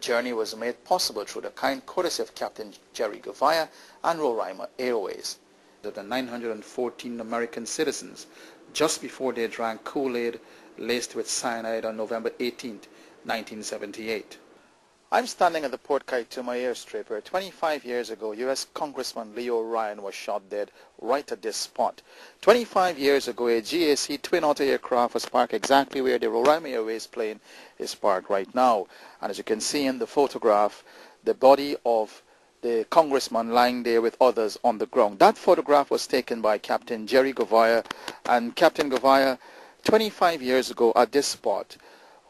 journey was made possible through the kind courtesy of Captain Jerry Govaya and Roraima Airways. The 914 American citizens, just before they drank Kool-Aid laced with cyanide on November 18, 1978. I'm standing at the Port Kaituma airstrip where 25 years ago U.S. Congressman Leo Ryan was shot dead right at this spot. 25 years ago a GAC twin-otter aircraft was parked exactly where the Roraima Airways plane is parked right now. And as you can see in the photograph, the body of the congressman lying there with others on the ground. That photograph was taken by Captain Jerry Govaya. And Captain Govaya, 25 years ago at this spot,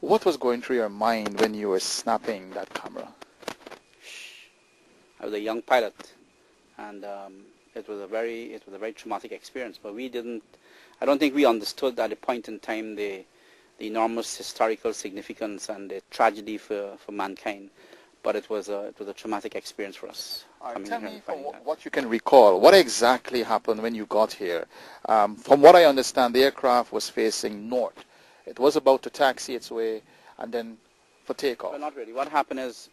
what was going through your mind when you were snapping that camera? I was a young pilot, and it was a very traumatic experience. But I don't think we understood at a point in time the enormous historical significance and the tragedy for mankind. But it was a traumatic experience for us. Tell me, from what you can recall, what exactly happened when you got here? From what I understand, the aircraft was facing north. It was about to taxi its way and then for takeoff. Well, not really. What happened is,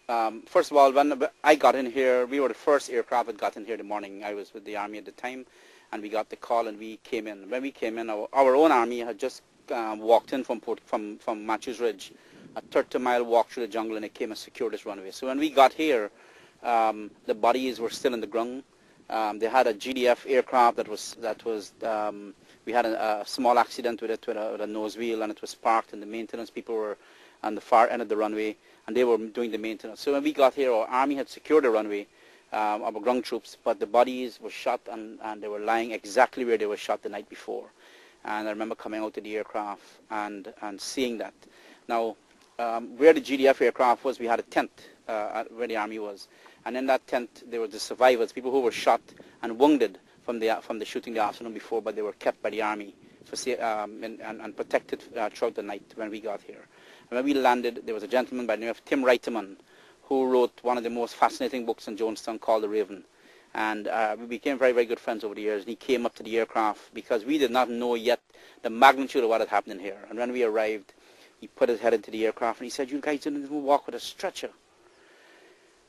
first of all, when I got in here, we were the first aircraft that got in here in the morning. I was with the Army at the time, and we got the call and we came in. When we came in, our own Army had just walked in from Matthews Ridge, a 30-mile walk through the jungle, and it came and secured this runway. So when we got here, the bodies were still in the ground. They had a GDF aircraft we had a small accident with it, with a nose wheel, and it was parked, and the maintenance people were on the far end of the runway, and they were doing the maintenance. So when we got here, our Army had secured the runway, our ground troops, but the bodies were shot, and they were lying exactly where they were shot the night before. And I remember coming out to the aircraft and seeing that. Now, where the GDF aircraft was, we had a tent where the Army was. And in that tent, there were the survivors, people who were shot and wounded from the shooting the afternoon before, but they were kept by the Army and protected throughout the night when we got here. And when we landed, there was a gentleman by the name of Tim Reiteman who wrote one of the most fascinating books in Jonestown called The Raven. And we became very, very good friends over the years. And he came up to the aircraft because we did not know yet the magnitude of what had happened in here. And when we arrived, he put his head into the aircraft and he said, "You guys didn't even walk with a stretcher."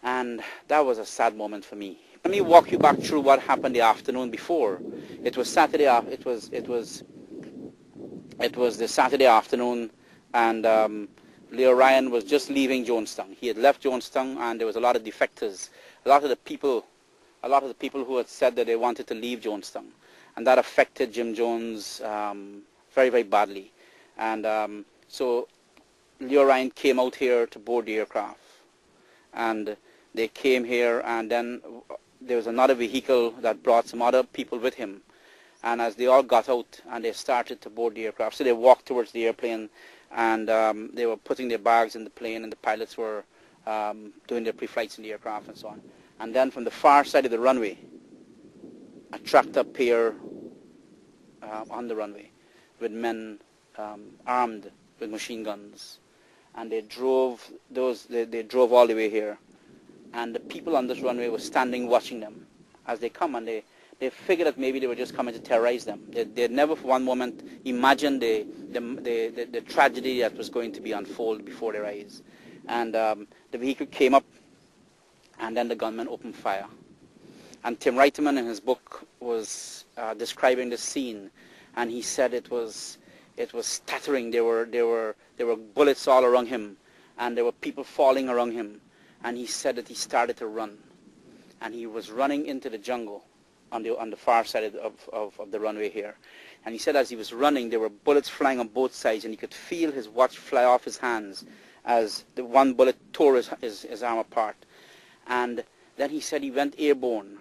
And that was a sad moment for me. Let me walk you back through what happened the afternoon before. It was Saturday. It was the Saturday afternoon, and Leo Ryan was just leaving Jonestown. He had left Jonestown, and there was a lot of defectors. A lot of the people who had said that they wanted to leave Jonestown, and that affected Jim Jones very, very badly. And so Leo Ryan came out here to board the aircraft, and they came here, and then there was another vehicle that brought some other people with him. And as they all got out and they started to board the aircraft, so they walked towards the airplane, and they were putting their bags in the plane, and the pilots were doing their pre-flights in the aircraft and so on. And then from the far side of the runway, a tractor appeared on the runway with men armed with machine guns. And they drove all the way here. And the people on this runway were standing watching them as they come, and they figured that maybe they were just coming to terrorize them. They never for one moment imagined the tragedy that was going to be unfold before their eyes. And the vehicle came up, and then the gunmen opened fire. And Tim Reiteman in his book was describing the scene, and he said it was staggering. There were bullets all around him, and there were people falling around him. And he said that he started to run, and he was running into the jungle on the far side of the runway here. And he said as he was running, there were bullets flying on both sides, and he could feel his watch fly off his hands as the one bullet tore his arm apart. And then he said he went airborne.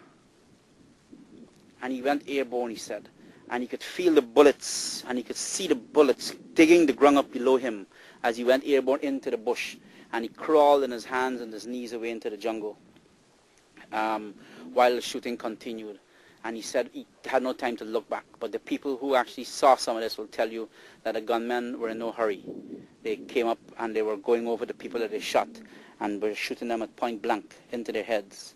And he went airborne, he said. And he could feel the bullets, and he could see the bullets digging the ground up below him as he went airborne into the bush. And he crawled on his hands and his knees away into the jungle while the shooting continued. And he said he had no time to look back. But the people who actually saw some of this will tell you that the gunmen were in no hurry. They came up and they were going over the people that they shot and were shooting them at point blank into their heads.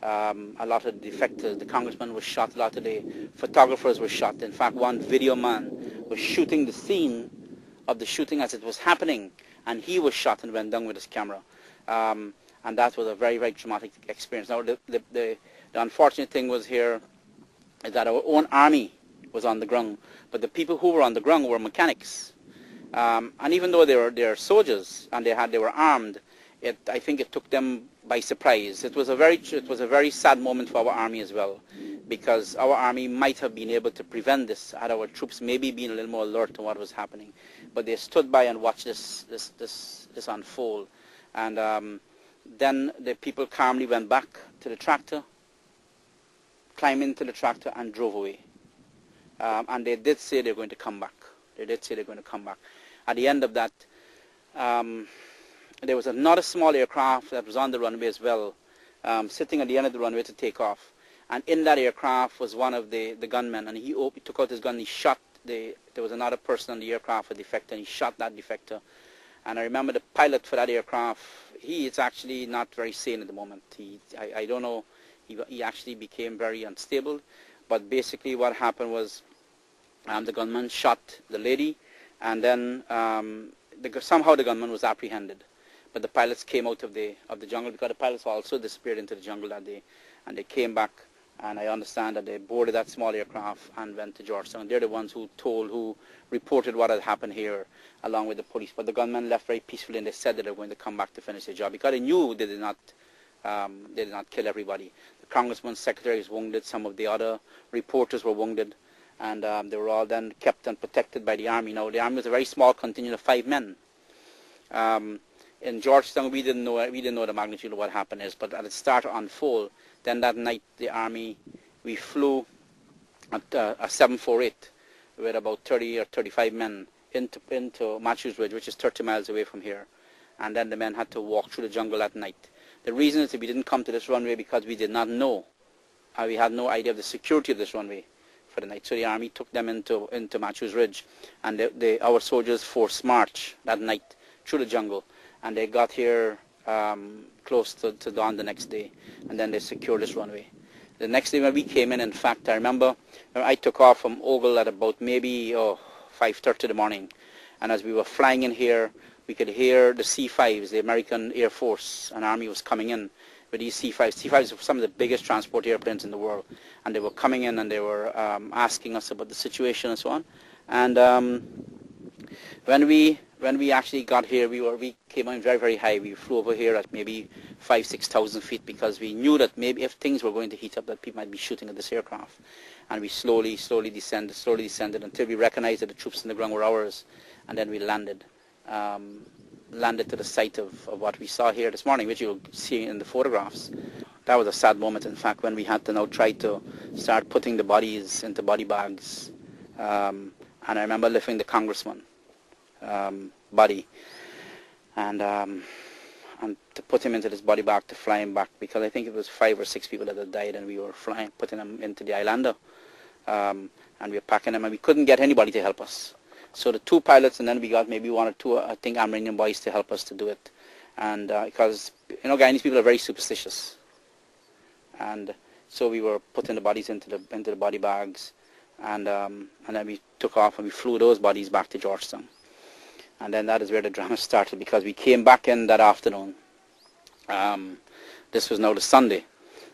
A lot of the defectors, the congressman was shot, a lot of the photographers were shot. In fact, one video man was shooting the scene of the shooting as it was happening, and he was shot and went down with his camera. And that was a very, very traumatic experience. Now, the unfortunate thing was here is that our own army was on the ground, but the people who were on the ground were mechanics. And even though they were soldiers and they were armed, I think it took them by surprise. It was a very sad moment for our army as well, because our army might have been able to prevent this had our troops maybe been a little more alert to what was happening. But they stood by and watched this unfold, and then the people calmly went back to the tractor, climbed into the tractor, and drove away. And they did say they're going to come back. They did say they're going to come back. At the end of that, there was another small aircraft that was on the runway as well, sitting at the end of the runway to take off. And in that aircraft was one of the gunmen, and he took out his gun and he shot there was another person on the aircraft, a defector, and he shot that defector. And I remember the pilot for that aircraft, he is actually not very sane at the moment. I don't know, he actually became very unstable. But basically what happened was the gunman shot the lady, and then somehow the gunman was apprehended. But the pilots came out of the jungle, because the pilots also disappeared into the jungle that day, and they came back, and I understand that they boarded that small aircraft and went to Georgetown. They're the ones who reported what had happened here along with the police. But the gunmen left very peacefully, and they said that they were going to come back to finish their job, because they knew they did not kill everybody. The congressman's secretary was wounded, some of the other reporters were wounded, and they were all then kept and protected by the army. Now, the army was a very small contingent of 5 men. In Georgetown, we didn't know the magnitude of what happened is, but at the start to unfold, then that night the army, we flew at a 748 with about 30 or 35 men into Matthews Ridge, which is 30 miles away from here, and then the men had to walk through the jungle at night. The reason is that we didn't come to this runway because we did not know, we had no idea of the security of this runway for the night. So the army took them into Matthews Ridge, and our soldiers forced march that night through the jungle, and they got here close to dawn the next day, and then they secured this runway. The next day when we came in fact, I remember I took off from Ogle at about maybe 5:30 in the morning, and as we were flying in here, we could hear the C-5s, the American Air Force and Army was coming in with these C-5s. C-5s are some of the biggest transport airplanes in the world, and they were coming in and they were asking us about the situation and so on. And when we actually got here, we came in very, very high. We flew over here at maybe 5,000-6,000 feet, because we knew that maybe if things were going to heat up, that people might be shooting at this aircraft. And we slowly descended until we recognized that the troops on the ground were ours, and then we landed to the site of what we saw here this morning, which you'll see in the photographs. That was a sad moment, in fact, when we had to now try to start putting the bodies into body bags. And I remember lifting the congressman body and to put him into this body bag to fly him back, because I think it was 5 or 6 people that had died, and we were putting them into the Islander, and we were packing them, and we couldn't get anybody to help us. So the 2 pilots, and then we got maybe 1 or 2, I think, Armenian boys to help us to do it, and because Guyanese people are very superstitious, and so we were putting the bodies into the body bags, and then we took off and we flew those bodies back to Georgetown. And then that is where the drama started, because we came back in that afternoon. This was now the Sunday,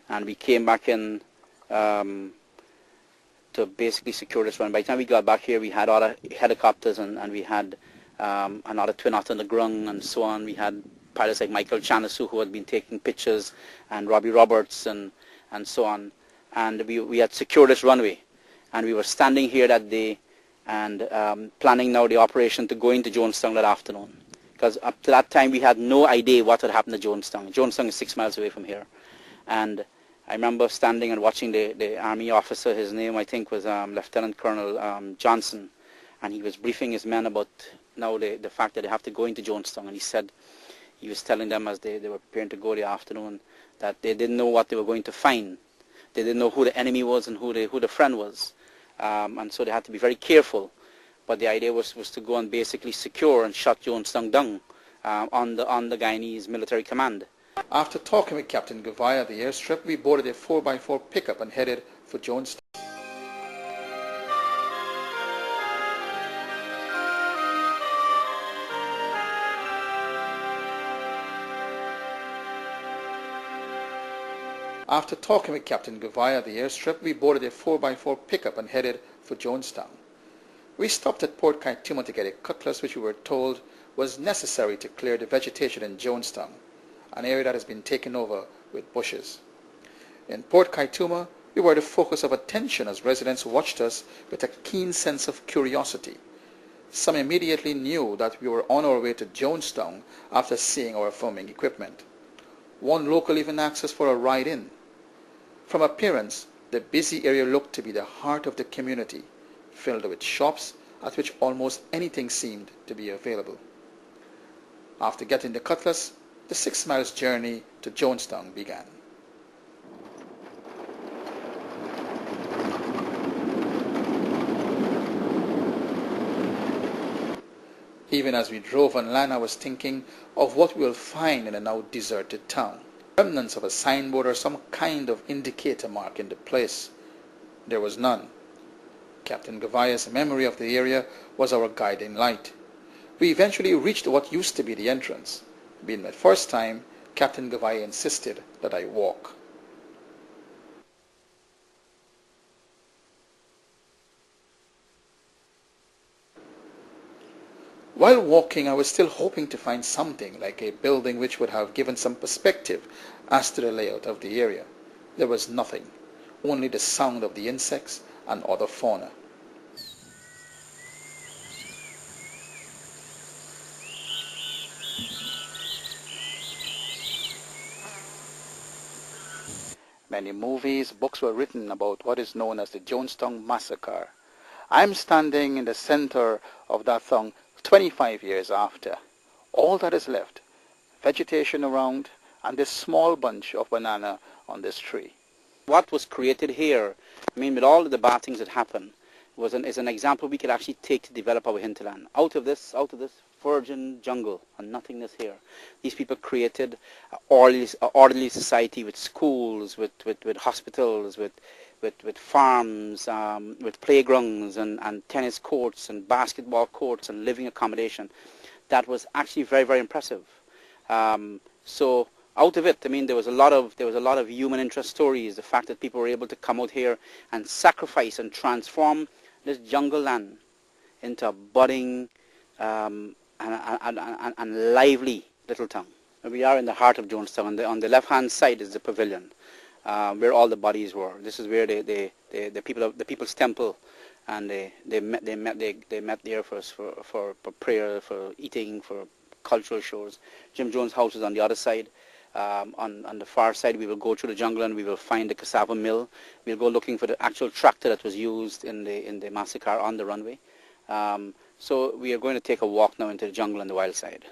and we came back in to basically secure this run. By the time we got back here, we had other helicopters, and we had another twin otter on the ground and so on. We had pilots like Michael Chanasu, who had been taking pictures, and Robbie Roberts and so on. And we had secured this runway, and we were standing here that day and planning now the operation to go into Jonestown that afternoon, because up to that time we had no idea what had happened to Jonestown. Jonestown is 6 miles away from here, and I remember standing and watching the army officer. His name, I think, was Lieutenant Colonel Johnson, and he was briefing his men about now the fact that they have to go into Jonestown. And he was telling them as they were preparing to go the afternoon that they didn't know what they were going to find. They didn't know who the enemy was and who the friend was. And so they had to be very careful. But the idea was to go and basically secure and shut Jonestown down on the Guyanese military command. After talking with Captain Gavaya at the airstrip, we boarded a 4x4 pickup and headed for Jonestown. After talking with Captain Gouveia at the airstrip, we boarded a 4x4 pickup and headed for Jonestown. We stopped at Port Kaituma to get a cutlass which we were told was necessary to clear the vegetation in Jonestown, an area that has been taken over with bushes. In Port Kaituma, we were the focus of attention as residents watched us with a keen sense of curiosity. Some immediately knew that we were on our way to Jonestown after seeing our filming equipment. One local even asked us for a ride in. From appearance, the busy area looked to be the heart of the community, filled with shops at which almost anything seemed to be available. After getting the cutlass, the 6 miles journey to Jonestown began. Even as we drove on land, I was thinking of what we will find in a now deserted town. Remnants of a signboard or some kind of indicator mark in the place. There was none. Captain Gouveia's memory of the area was our guiding light. We eventually reached what used to be the entrance. Being my first time, Captain Gouveia insisted that I walk. While walking, I was still hoping to find something like a building which would have given some perspective as to the layout of the area. There was nothing, only the sound of the insects and other fauna. Many movies, books were written about what is known as the Jonestown Massacre. I'm standing in the center of that thing 25 years after. All that is left, vegetation around and this small bunch of banana on this tree. What was created here, I mean, with all of the bad things that happened, is an example we could actually take to develop our hinterland. Out of this virgin jungle and nothingness here, these people created an orderly society with schools, with hospitals, with farms, with playgrounds and tennis courts and basketball courts and living accommodation. That was actually very, very impressive. So out of it, I mean, there was a lot of human interest stories. The fact that people were able to come out here and sacrifice and transform this jungle land into a budding and lively little town. We are in the heart of Jonestown. On the left-hand side is the pavilion, where all the bodies were. This is where the people's temple, and they met there for prayer, for eating, for cultural shows. Jim Jones' house is on the other side. On the far side, we will go through the jungle and we will find the cassava mill. We'll go looking for the actual tractor that was used in the massacre on the runway. So we are going to take a walk now into the jungle on the wild side.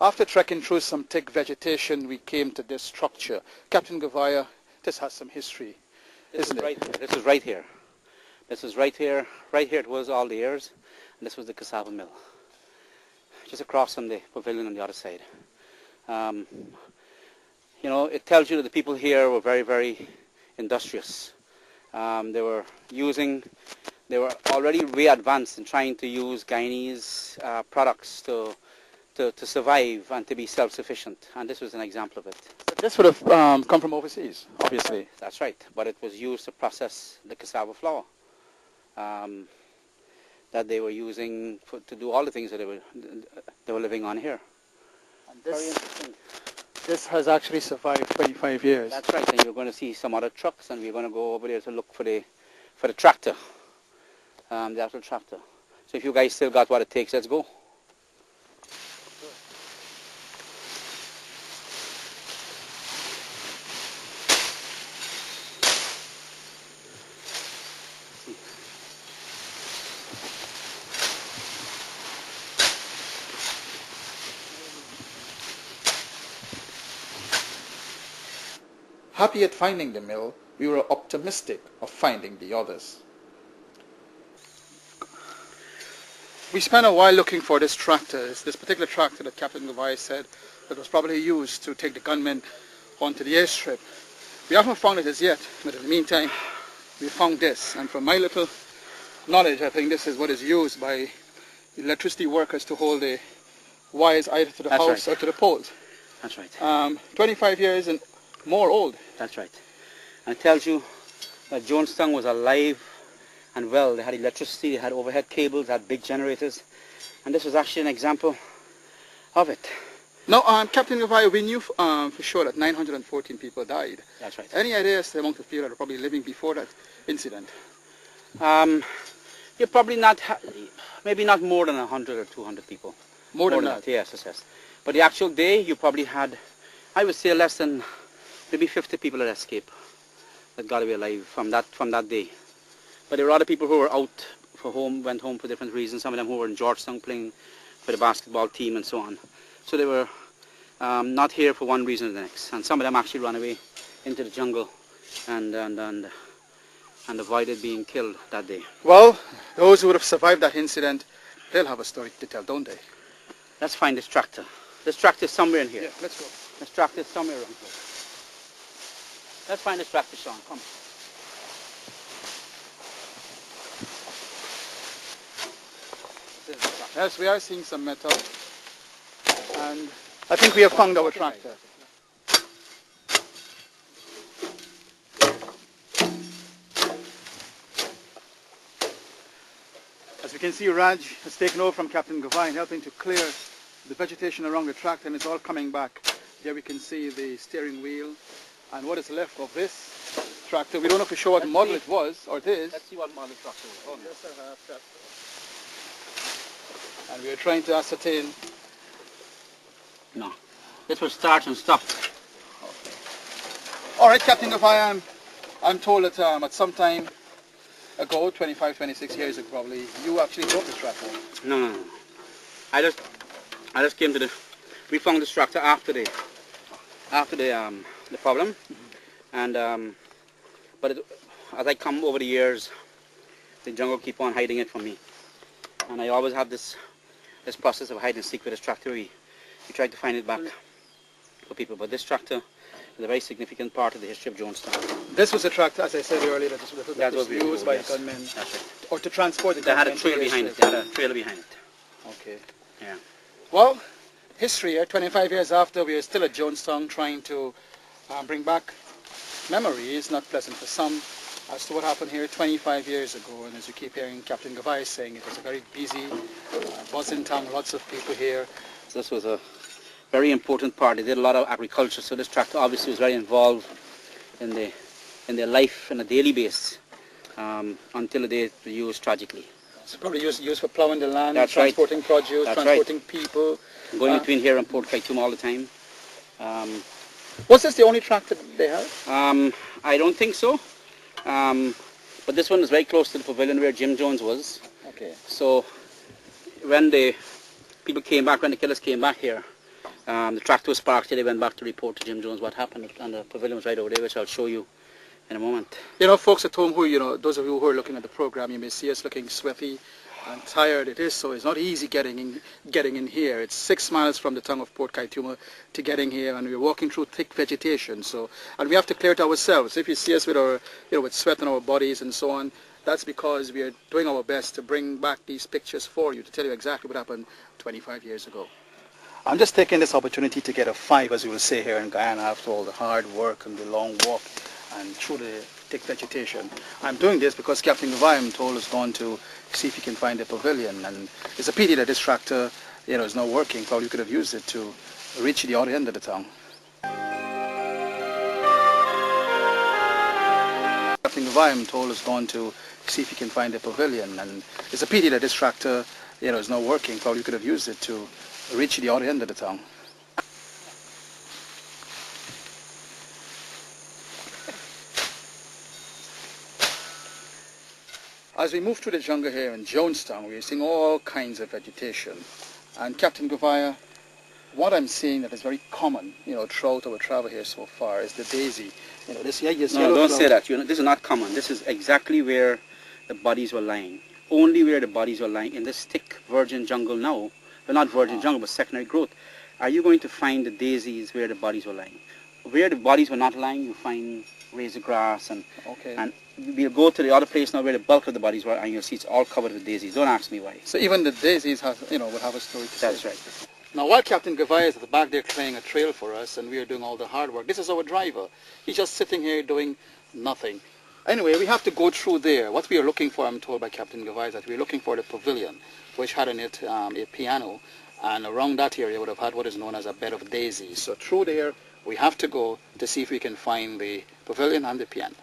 After trekking through some thick vegetation, we came to this structure. Captain Gouveia, this has some history, isn't it? This is right here. This is right here. Right here it was all the years, and this was the cassava mill. Just across from the pavilion on the other side. You know, it tells you that the people here were very, very industrious. They were already way advanced in trying to use Guyanese products to survive and to be self-sufficient, and this was an example of it. But this would have come from overseas, obviously. That's right, but it was used to process the cassava flour that they were using to do all the things that they were living on here. And Very interesting. this has actually survived 25 years. That's right, and you're going to see some other trucks, and we're going to go over there to look for the tractor, the actual tractor. So if you guys still got what it takes, let's go. Happy at finding the mill, we were optimistic of finding the others. We spent a while looking for this tractor. It's this particular tractor that Captain Gouveia said that was probably used to take the gunmen onto the airstrip. We haven't found it as yet, but in the meantime, we found this. And from my little knowledge, I think this is what is used by electricity workers to hold the wires either to the house or to the poles. That's right. 25 years and more old. That's right. And it tells you that Jonestown was alive and well. They had electricity, they had overhead cables, they had big generators. And this was actually an example of it. Now, Captain Gavaya, we knew for sure that 914 people died. That's right. Any ideas the amount of people that are probably living before that incident? You're probably not, maybe not more than 100 or 200 people. More than that? Yes. But the actual day, you probably had, I would say, less than maybe 50 people that escaped, that got away alive from that day. But there were other people who were out for home, went home for different reasons. Some of them who were in Georgetown playing for the basketball team and so on. So they were not here for one reason or the next. And some of them actually ran away into the jungle and avoided being killed that day. Well, those who would have survived that incident, they'll have a story to tell, don't they? Let's find this tractor. This tractor is somewhere in here. Yeah, let's go. This tractor is somewhere around here. Let's find this tractor, Sean. Come. Yes, we are seeing some metal. And I think we have found our tractor. As you can see, Raj has taken over from Captain Gavine, helping to clear the vegetation around the tractor, and it's all coming back. Here we can see the steering wheel and what is left of this tractor. We don't know for sure what model it was, or it is. Let's see what model tractor it was. And we are trying to ascertain. No, this was start and stop. Okay. All right, Captain Gavine, I'm told that at some time ago, 25, 26 years ago probably, you actually drove this tractor. No. I just came to we found this tractor after the problem, and but as I come over the years, the jungle keep on hiding it from me, and I always have this process of hide and seek with this tractor. We try to find it back for people, but this tractor is a very significant part of the history of Jonestown. This was a tractor, as I said earlier, that was used by the gunmen, or to transport the gunmen. They had a trail behind it. They had a trailer behind it. Okay. Yeah. Well, history here, 25 years after, we are still at Jonestown trying to bring back memories, not pleasant for some, as to what happened here 25 years ago. And as you keep hearing Captain Gavai saying, it was a very busy, buzzing town, lots of people here. So this was a very important part. They did a lot of agriculture, so this tractor obviously was very involved in their life on a daily basis until the day it was used tragically. It's probably used for plowing the land, That's transporting right. produce, That's transporting right. people. Going between here and Port Kaituma all the time. Was this the only tractor they had? I don't think so. But this one is very close to the pavilion where Jim Jones was. Okay. So when the killers came back here, the tractor was parked here. They went back to report to Jim Jones what happened, and the pavilion was right over there, which I'll show you in a moment. You know, folks at home who, those of you who are looking at the program, you may see us looking sweaty and tired. It is so. It's not easy getting in here. It's 6 miles from the town of Port Kaituma to getting here, and we're walking through thick vegetation. So, and we have to clear it ourselves. If you see us with our, with sweat on our bodies and so on, that's because we are doing our best to bring back these pictures for you, to tell you exactly what happened 25 years ago. I'm just taking this opportunity to get a 5, as we will say here in Guyana, after all the hard work and the long walk and through the thick vegetation. I'm doing this because Captain Gavai, I'm told, has gone to see if he can find a pavilion, and it's a pity that this tractor, is not working. Probably could have used it to reach the other end of the town. Captain Gavai, I'm told, has gone to see if he can find a pavilion, and it's a pity that this tractor, is not working. Probably could have used it to reach the other end of the town. As we move through the jungle here in Jonestown, we're seeing all kinds of vegetation. And Captain Gavaya, what I'm seeing that is very common, throughout our travel here so far is the daisy. This here is No, don't say that. This is not common. This is exactly where the bodies were lying. Only where the bodies were lying in this thick virgin jungle now. Well, not virgin jungle, but secondary growth. Are you going to find the daisies where the bodies were lying? where the bodies were not lying, you find razor grass, and Okay. and we'll go to the other place now where the bulk of the bodies were, and you'll see it's all covered with daisies. Don't ask me why. So even the daisies have, will have a story to That's say. right. Now, while Captain Gavai is at the back there clearing a trail for us, and we are doing all the hard work, this is our driver. He's just sitting here doing nothing. Anyway, we have to go through there. What we are looking for, I'm told by Captain Gavai, is that we're looking for the pavilion, which had in it a piano, and around that area would have had what is known as a bed of daisies. So through there, we have to go to see if we can find the pavilion and the piano.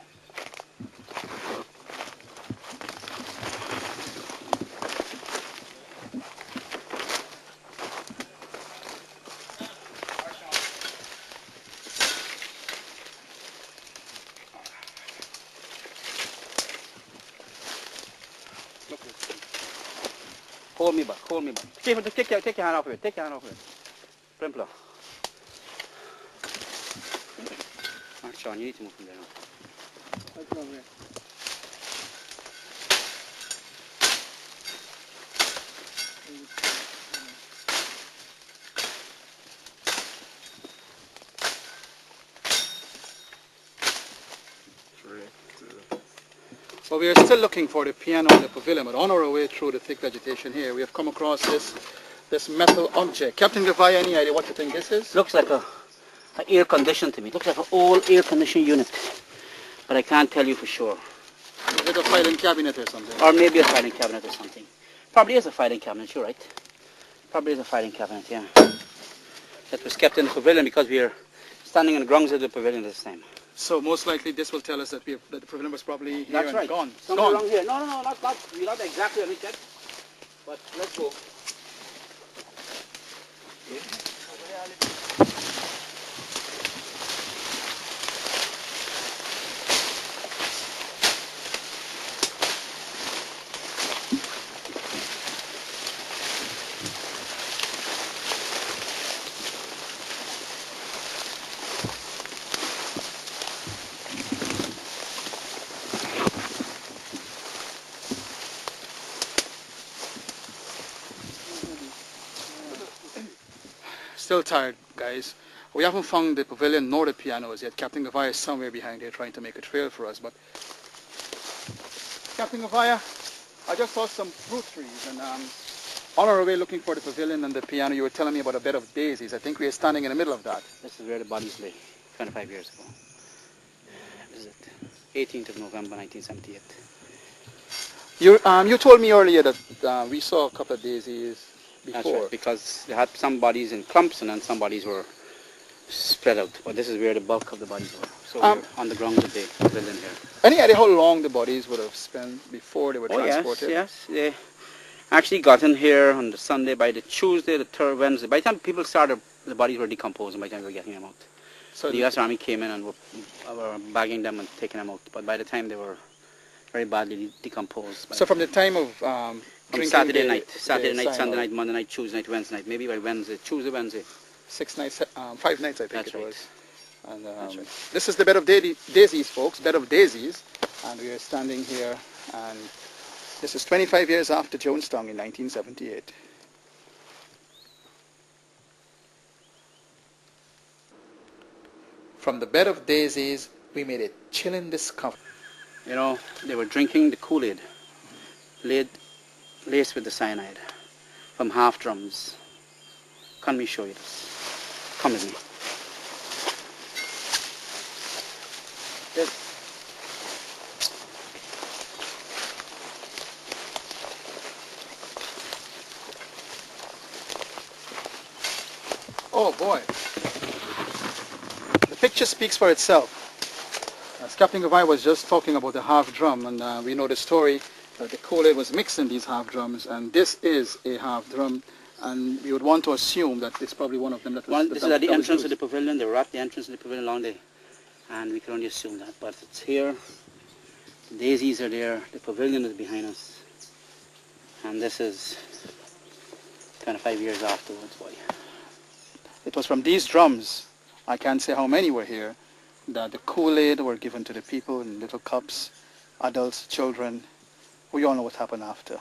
Hold me back, hold me back. Take your hand off of it, take your hand off of it. Primpler. Alright, Sean, you need to move from there now. So we are still looking for the piano and the pavilion, but on our way through the thick vegetation here, we have come across this metal object. Captain Gavai, any idea what you think this is? Looks like a air condition to me. It looks like an old air conditioning unit, but I can't tell you for sure. Is it a filing cabinet or something? Or maybe a filing cabinet or something. Probably is a filing cabinet, you're right. Probably is a filing cabinet, yeah. That was kept in the pavilion because we are standing on the grounds of the pavilion at this time. So most likely this will tell us that that the pavilion was probably here That's and right. gone. Somewhere along here. No, we're not exactly on it yet. But let's go. Still tired, guys. We haven't found the pavilion nor the pianos yet. Captain Gavaya is somewhere behind here trying to make a trail for us. But Captain Gavaya, I just saw some fruit trees, and on our way looking for the pavilion and the piano, you were telling me about a bed of daisies. I think we are standing in the middle of that. This is where the bodies lay 25 years ago. This is it. 18th of November 1978. You told me earlier that we saw a couple of daisies before. That's right, because they had some bodies in clumps and then some bodies were spread out. But this is where the bulk of the bodies were. So we're on the grounds of the pavilion here. Any idea how long the bodies would have spent before they were transported? Yes. They actually got in here on the Sunday. By the Tuesday, the third Wednesday. By the time people started, the bodies were decomposing by the time we were getting them out. So the U.S. Army came in and were bagging them and taking them out. But by the time they were very badly decomposed. So from the time of Saturday night, Sunday night, Monday night, Tuesday night, Wednesday night, maybe by Tuesday, Wednesday. 6 nights, 5 nights I think That's it right. was. And That's right. this is the bed of daisies, folks, bed of daisies. And we are standing here, and this is 25 years after Jonestown in 1978. From the bed of daisies, we made a chilling discovery. You know, they were drinking the Kool-Aid, laced with the cyanide, from half drums. Can we show you this? Come with me. This. Oh boy. The picture speaks for itself. As Captain Gavai was just talking about the half drum, and we know the story that the Kool-Aid was mixed in these half drums, and this is a half drum, and we would want to assume that it's probably one of them that was This is at the entrance of the pavilion. They were at the entrance of the pavilion along there, and we can only assume that. But it's here. The daisies are there. The pavilion is behind us, and this is 25 years afterwards, boy. It was from these drums, I can't say how many were here, that the Kool-Aid were given to the people in little cups, adults, children. We all know what happened after.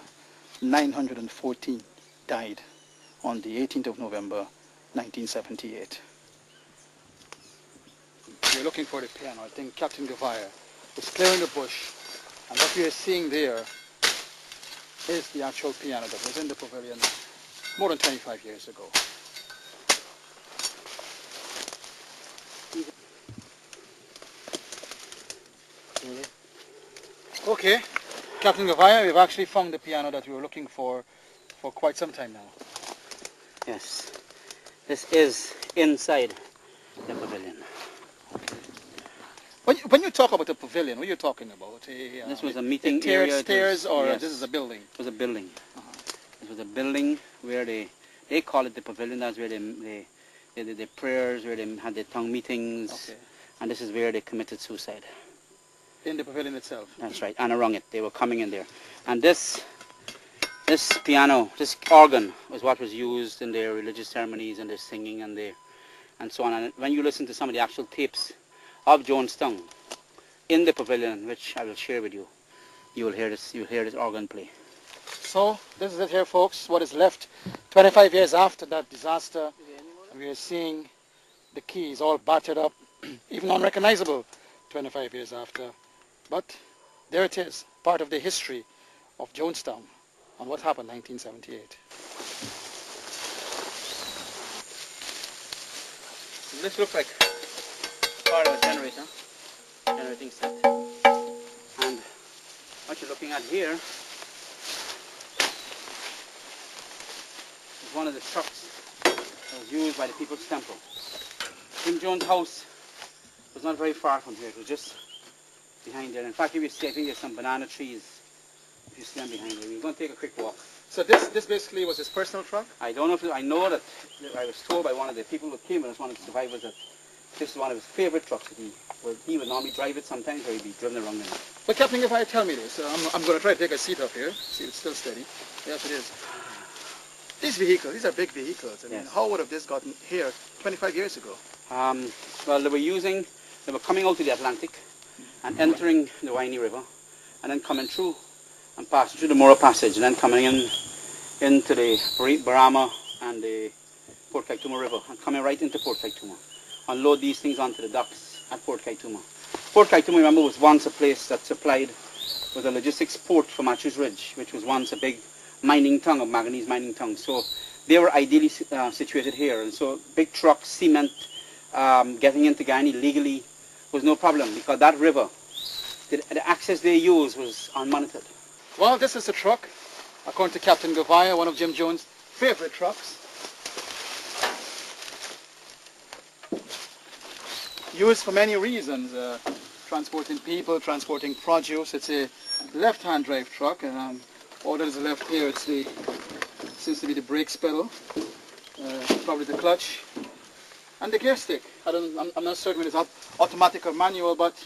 914 died on the 18th of November, 1978. we're looking for the piano. I think Captain Gavaya was clearing the bush, and what we are seeing there is the actual piano that was in the pavilion more than 25 years ago. Okay, Captain Gavaya, we've actually found the piano that we were looking for quite some time now. Yes, this is inside the pavilion. When you talk about a pavilion, what are you talking about? This was a meeting area. Stairs, or yes, this is a building? It was a building. It was a building where they call it the pavilion. That's where they did their prayers, where they had their tongue meetings, Okay. and this is where they committed suicide. In the pavilion itself? That's right, and around it. They were coming in there. And this piano, this organ, was what was used in their religious ceremonies and their singing and so on. And when you listen to some of the actual tapes of Jonestown in the pavilion, which I will share with you, you'll hear this organ play. So this is it here, folks, what is left 25 years after that disaster. We are seeing the keys all battered up, even unrecognizable 25 years after. But there it is, part of the history of Jonestown and what happened in 1978. This looks like part of a generator, generating set. And what you're looking at here is one of the trucks that was used by the People's Temple. Jim Jones' house was not very far from here. It was just behind there. In fact, if you see, I think there's some banana trees. If you see them behind there, we're going to take a quick walk. So this basically was his personal truck? I don't know if I know that I was told by one of the people who came with us, one of the survivors, that this is one of his favorite trucks. He would normally drive it sometimes, or he'd be driven around in it. But Captain, if I tell me this, I'm going to try to take a seat up here. See, it's still steady. Yes, it is. These vehicles, these are big vehicles. I mean, yes. How would have this gotten here 25 years ago? Well, they were coming out to the Atlantic and entering the Winey River, and then coming through and passing through the Mora Passage, and then coming into the Barama and the Port Kaituma River, and coming right into Port Kaituma. Unload these things onto the docks at Port Kaituma. Port Kaituma, remember, was once a place that supplied with a logistics port for Matthews Ridge, which was once a big mining tongue, a manganese mining tongue. So they were ideally situated here, and so big trucks, cement, getting into Guyana legally was no problem, because that river, the access they used was unmonitored. Well, this is the truck, according to Captain Gavaya, one of Jim Jones' favorite trucks. Used for many reasons, transporting people, transporting produce. It's a left-hand drive truck. All that is left here, seems to be the brakes pedal, probably the clutch, and the gear stick. I'm not certain whether it's automatic or manual, but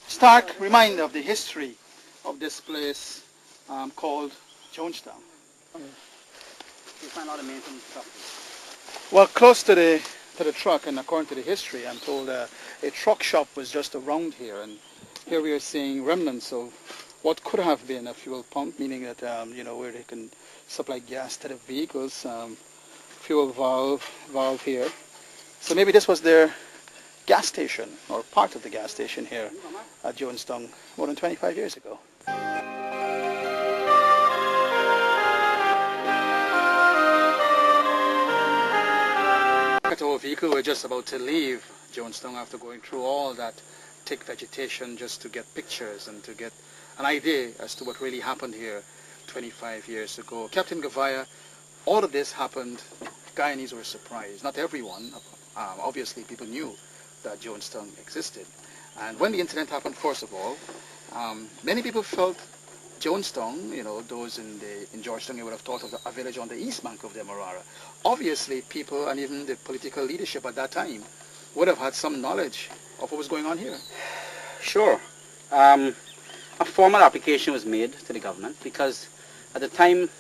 stark reminder of the history of this place called Jonestown. You find a lot of maintenance stuff. Well, close to the truck, and according to the history, I'm told a truck shop was just around here, and here we are seeing remnants of what could have been a fuel pump, meaning that where they can supply gas to the vehicles, fuel valve here. So maybe this was their gas station, or part of the gas station here at Jonestown more than 25 years ago. Our vehicle, we're just about to leave Jonestown after going through all that thick vegetation just to get pictures and to get an idea as to what really happened here 25 years ago. Captain Gavaya, all of this happened, Guyanese were surprised. Not everyone, obviously people knew that Jonestown existed. And when the incident happened, first of all, many people felt Jonestown, those in Georgetown, you would have thought of a village on the east bank of the Marara. Obviously, people and even the political leadership at that time would have had some knowledge of what was going on here. Sure. A formal application was made to the government because at the time,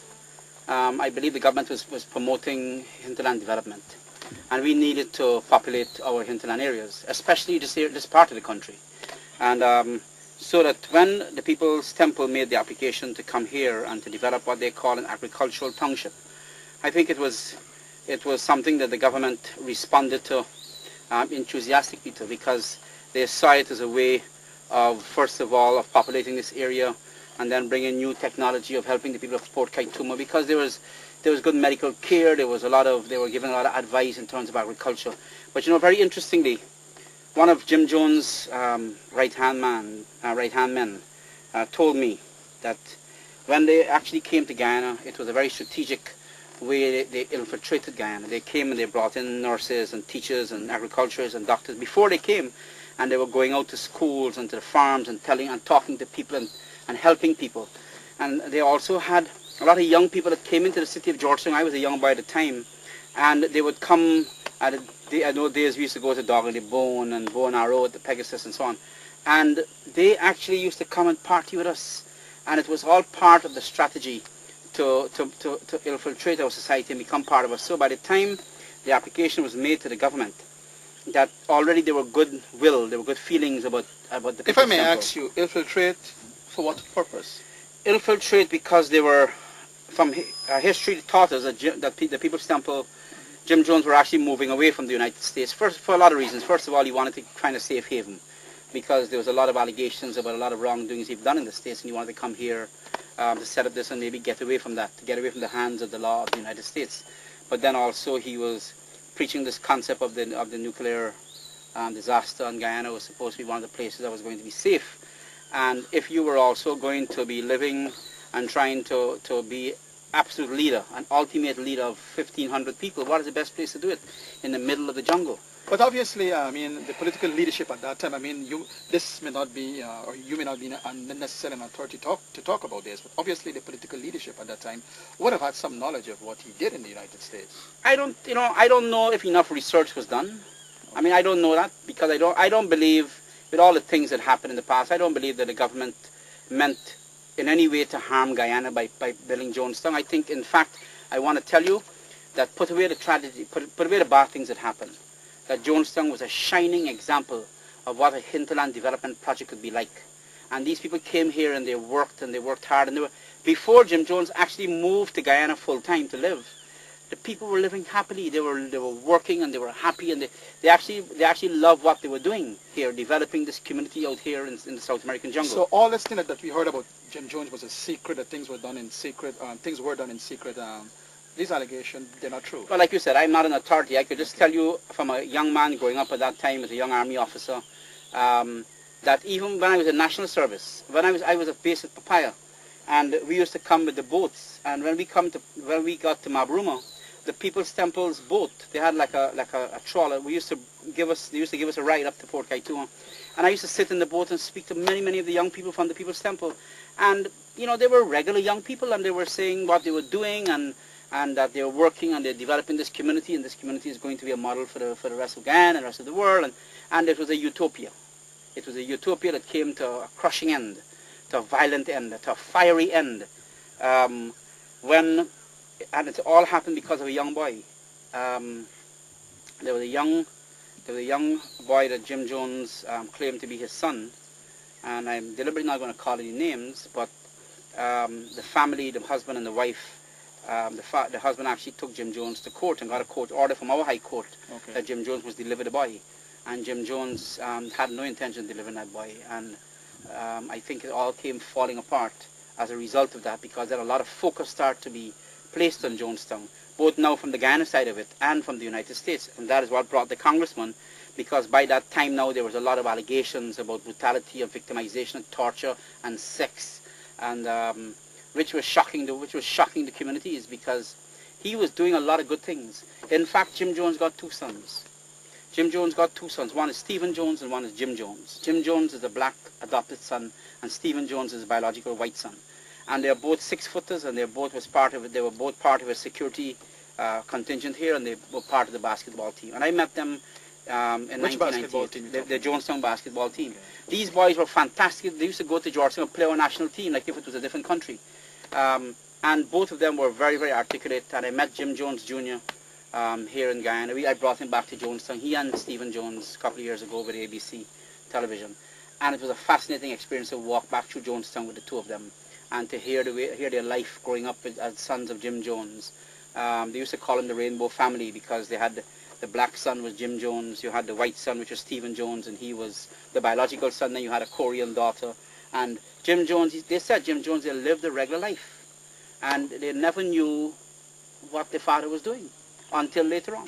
I believe the government was promoting hinterland development, and we needed to populate our hinterland areas, especially this part of the country. And so that when the People's Temple made the application to come here and to develop what they call an agricultural township, I think it was something that the government responded to enthusiastically to, because they saw it as a way of, first of all, of populating this area, and then bringing new technology of helping the people of Port Kaituma, because there was good medical care, they were given a lot of advice in terms of agriculture. But very interestingly, one of Jim Jones' right-hand men told me that when they actually came to Guyana, it was a very strategic way they infiltrated Guyana. They came and they brought in nurses and teachers and agriculturists and doctors before they came, and they were going out to schools and to the farms and talking to people and helping people. And they also had a lot of young people that came into the city of Jonestown. I was a young boy at the time, and they would come. I know days we used to go to Dog and the Bone and Bow and Arrow at the Pegasus and so on, and they actually used to come and party with us, and it was all part of the strategy to infiltrate our society and become part of us. So by the time the application was made to the government, that already there were goodwill, there were good feelings about the. If I may ask you, infiltrate for what purpose? Infiltrate because they were, from history taught us that the People's Temple, Jim Jones were actually moving away from the United States for a lot of reasons. First of all, he wanted to find a safe haven because there was a lot of allegations about a lot of wrongdoings he'd done in the States, and he wanted to come here to set up this and maybe get away from that, to get away from the hands of the law of the United States. But then also he was preaching this concept of the nuclear disaster, and Guyana was supposed to be one of the places that was going to be safe. And if you were also going to be living and trying to be absolute leader, an ultimate leader of 1,500 people, what is the best place to do it? In the middle of the jungle. But obviously, I mean, the political leadership at that time, I mean, this may not be, or you may not be necessarily an authority to talk about this, but obviously the political leadership at that time would have had some knowledge of what he did in the United States. I don't know if enough research was done. Okay. I mean, I don't know that, because I don't believe, with all the things that happened in the past, I don't believe that the government meant in any way to harm Guyana by building Jonestown. I think, in fact, I want to tell you that put away the tragedy, put away the bad things that happened, that Jonestown was a shining example of what a hinterland development project could be like. And these people came here and they worked hard, and before Jim Jones actually moved to Guyana full time to live, the people were living happily. They were working and they were happy, and they actually loved what they were doing here, developing this community out here in the South American jungle. So all this thing that we heard about Jim Jones was a secret, that things were done in secret, these allegations, they're not true. Well, like you said, I'm not an authority. I could just tell you from a young man growing up at that time as a young army officer, that even when I was in national service, when I was at base at Papaya, and we used to come with the boats, and when we got to Mabruma, the People's Temple's boat, they had like a trawler. They used to give us a ride up to Port Kaituma, and I used to sit in the boat and speak to many of the young people from the People's Temple, and they were regular young people, and they were saying what they were doing, and that they were working and they're developing this community, and this community is going to be a model for the rest of Guyana and the rest of the world, and it was a utopia. It was a utopia that came to a crushing end, to a violent end, to a fiery end, and it all happened because of a young boy. There was a young boy that Jim Jones claimed to be his son, and I'm deliberately not going to call any names, but the family, the husband and the wife, the husband actually took Jim Jones to court and got a court order from our high court that Jim Jones was delivered the boy, and Jim Jones had no intention of delivering that boy, and I think it all came falling apart as a result of that, because then a lot of focus started to be placed on Jonestown, both now from the Guyana side of it and from the United States, and that is what brought the congressman, because by that time now there was a lot of allegations about brutality and victimization and torture and sex, and which was shocking the communities, because he was doing a lot of good things. In fact, Jim Jones got two sons. One is Stephen Jones and one is Jim Jones. Jim Jones is a black adopted son, and Stephen Jones is a biological white son. And they're both 6-footers, and they were both part of a security contingent here, and they were part of the basketball team. And I met them in 1998. The Jonestown basketball team. Okay. These boys were fantastic. They used to go to Georgetown and play on a national team like if it was a different country. And both of them were very articulate. And I met Jim Jones Jr. Here in Guyana. I brought him back to Jonestown. He and Stephen Jones a couple of years ago with ABC television. And it was a fascinating experience to walk back through Jonestown with the two of them, and to hear their life growing up as sons of Jim Jones. They used to call them the Rainbow Family, because they had The black son was Jim Jones. You had the white son, which was Stephen Jones, and he was the biological son. Then you had a Korean daughter. And Jim Jones, they said Jim Jones, they lived a regular life. And they never knew what their father was doing until later on.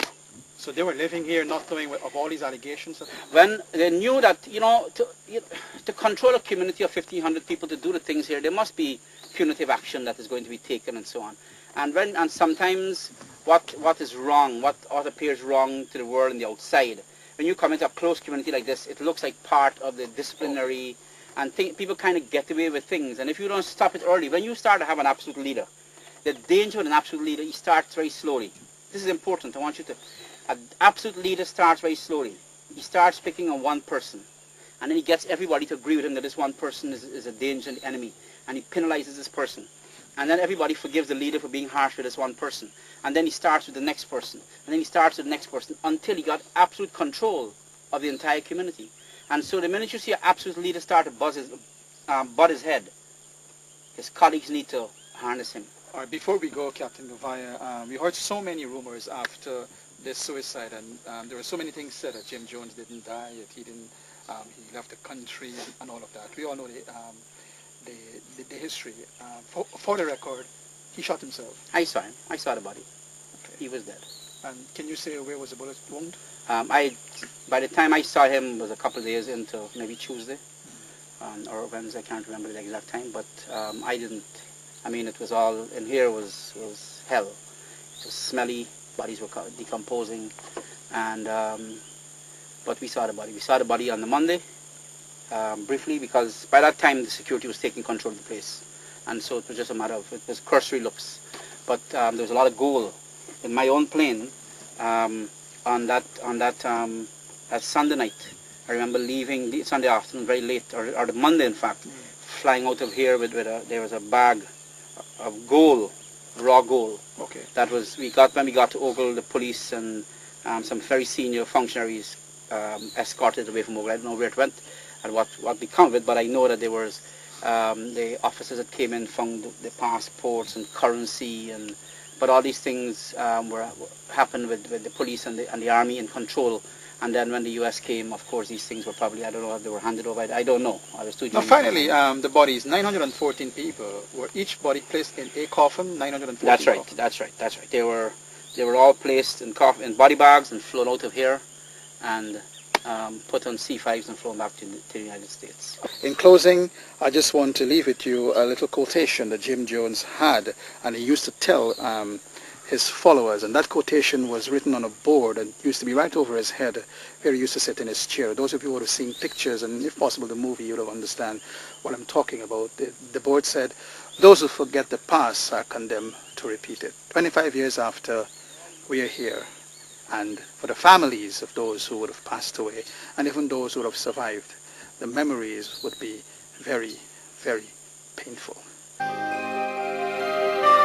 So they were living here not knowing of all these allegations? When they knew that, to control a community of 1,500 people, to do the things here, there must be punitive action that is going to be taken and so on. And sometimes what is wrong, what appears wrong to the world and the outside, when you come into a close community like this, it looks like part of the disciplinary, and people kind of get away with things. And if you don't stop it early, when you start to have an absolute leader, the danger with an absolute leader, he starts very slowly. This is important. I want you to... An absolute leader starts very slowly. He starts picking on one person, and then he gets everybody to agree with him that this one person is a danger and enemy, and he penalizes this person. And then everybody forgives the leader for being harsh with this one person. And then he starts with the next person, and then he starts with the next person, until he got absolute control of the entire community. And so the minute you see an absolute leader start to butt his head, his colleagues need to harness him. All right, before we go, Captain Govaya, we heard so many rumors after this suicide, and there were so many things said that Jim Jones didn't die, that he didn't, he left the country and all of that. We all know the history. For the record, he shot himself. I saw him. I saw the body. Okay. He was dead. And can you say where was the bullet wound? By the time I saw him, it was a couple of days into maybe Tuesday or Wednesday. I can't remember the exact time, but I didn't. I mean, it was all in here was hell. It was smelly. Bodies were decomposing, and but we saw the body. We saw the body on the Monday, briefly, because by that time the security was taking control of the place, and so it was just a matter of, it was cursory looks. But there was a lot of gold in my own plane on that Sunday night. I remember leaving the Sunday afternoon very late, or the Monday in fact, flying out of here with there was a bag of gold. Raw gold. Okay. That was when we got to Ogle, the police and some very senior functionaries escorted away from Ogle. I don't know where it went and what became of it, but I know that there was the officers that came in found the passports and currency, but all these things happened with the police and the army in control. And then when the U.S. came, of course, these things were probably, I don't know if they were handed over. I don't know. I was too young. Now, finally, the bodies, 914 people, were each body placed in a coffin, 914 That's right, coffin. that's right, that's right. They were all placed in body bags and flown out of here and put on C5s and flown back to the United States. In closing, I just want to leave with you a little quotation that Jim Jones had, and he used to tell his followers, and that quotation was written on a board and used to be right over his head where he used to sit in his chair. Those of you who would have seen pictures and if possible the movie, you would have understand what I'm talking about. The board said, "Those who forget the past are condemned to repeat it." 25 years after, we are here, and for the families of those who would have passed away and even those who would have survived, the memories would be very, very painful.